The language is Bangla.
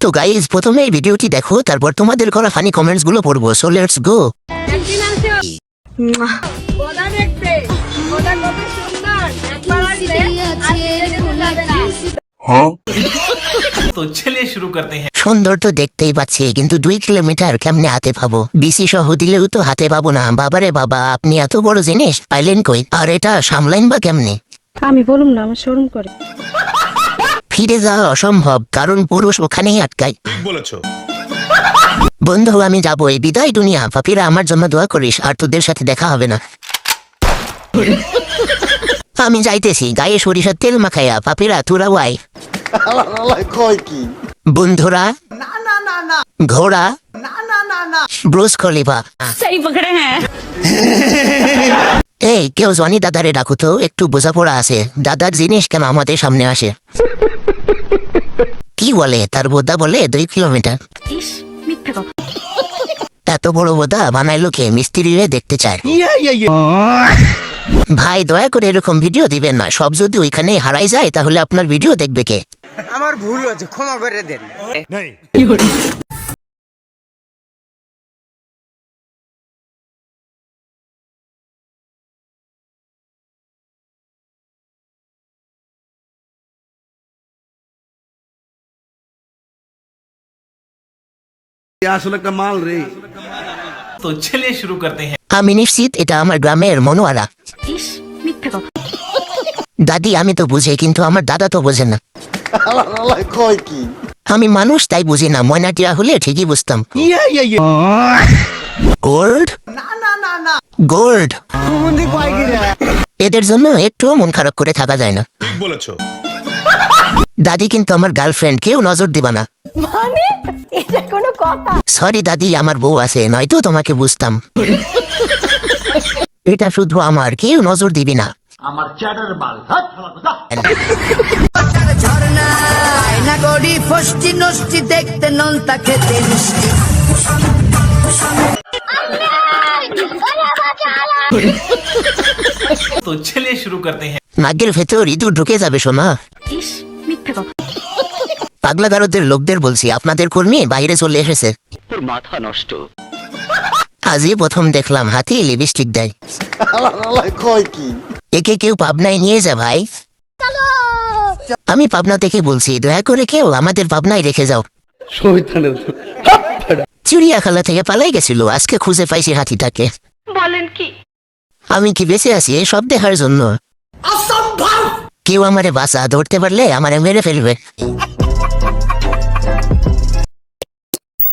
তো গাইজ প্রথমে এই ভিডিওটি দেখো, তারপর তোমাদের করা ফানি কমেন্টস গুলো পড়বো। So let's go. तो चलिए शुरू करते हैं। সুন্দর তো দেখতেই পাচ্ছি, কিন্তু 2 কিলোমিটার কেমনে হাতে পাবো? বিসি সহ দিলেও তো হাতে পাবো না। বাবারে বাবা, আপনি এত বড় জিনিস পাইলেন কই? আর এটা সামলাইন বা কেমনে? আমি বলুম না, আমার শরম করে। ফিরে যাওয়া অসম্ভব, কারণ পুরুষ ওখানেই আটকায়। বলেছো। বন্ধু আমি যাবো, এই বিদায় দুনিয়া। পাপিরা আমার জন্য দোয়া করিস, আর তোদের সাথে দেখা হবে না। আমি যাইতেছি, গায়ে সরিষার তেল মাখাইয়া। পাপিরা তোরা ওয়াই। বন্ধুরা ঘোড়া ব্রুস খলিফা। সহি পকড়ে হ্যাঁ। এই কেউ জনি দাদারে ডাকো তো, একটু বোঝাপড়া আছে। দাদার জিনিস কেন আমাদের সামনে আসে? কি বলে তার বোদা? বলে 2 কিলোমিটার। ইস, মিথ্যা কথা। এত বড় বোদা বানাইলো কে? মিস্ত্রিরে দেখতে চায়। ভাই দয়া করে এরকম ভিডিও দিবেন না। সব যদি ওইখানে হারাই যায় তাহলে আপনার ভিডিও দেখবে কে? আমার ভুল হয়েছে, ক্ষমা করে দেন। আসলে একটা মাল রে। तो चलिए शुरू करते हैं। আমি নিশ্চিত এটা আমার গ্রামের মনোয়ারা। ইস, মিথ্যা কথা। দাদি আমি তো বুঝি, কিন্তু আমার দাদা তো বোঝে না। আমি মানুষ তাই বুঝি না। ময়নাটিয়া হলে ঠিকই বুঝতাম। গোল্ড গোল্ড, এদের জন্য একটুও মন খারাপ করে থাকা যায় না। বলেছো। দাদি কিন্তু আমার গার্লফ্রেন্ড, কেউ নজর দিবা না। মানে এটা কোনো কথা? সরি দাদি, আমার বউ আছে, নয়তো তোমাকে বুঝতাম। এটা শুধু আমার, কেউ নজর দিবি না। না গড়ি ফষ্টি নষ্টি দেখতে নন্তা খেতে মিষ্টি। तो चलिए शुरू करते हैं। নাগের ভেতর ইঁদুর ঢুকে যাবে সোনা। ইস, মিথ্যা কথা। পাগলা গারদের লোকদের বলছি, আপনাদের কর্মী বাইরে চলে এসেছে। তোর মাথা নষ্ট। আজই প্রথম দেখলাম হাতি লিপস্টিক দেয়। একে কেউ পাবনায় নিয়ে যা ভাই। আমি পাবনা থেকে বলছি, দয়া করে কেউ আমাদের পাবনায় রেখে যাও। চিড়িয়াখানা থেকে পালাই গেছিল, আজকে খুঁজে পাইছি হাতিটাকে। বলেন কি? আমি কি বেঁচে আছি এই সব দেখার জন্য? কেউ আমারে বাঁচা, ধরতে পারলে আমারে মেরে ফেলবে।